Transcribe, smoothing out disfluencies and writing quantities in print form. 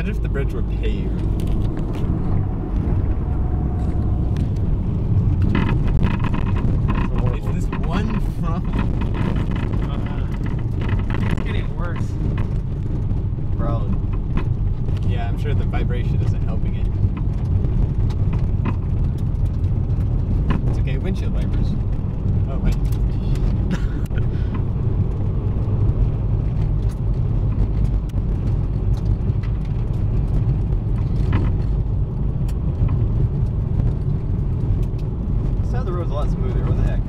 Imagine if the bridge were paved. It's this one problem. It's getting worse. Probably. Yeah, I'm sure the vibration isn't helping it. It's okay, windshield wipers. Oh, wait. The road's a lot smoother. What the heck?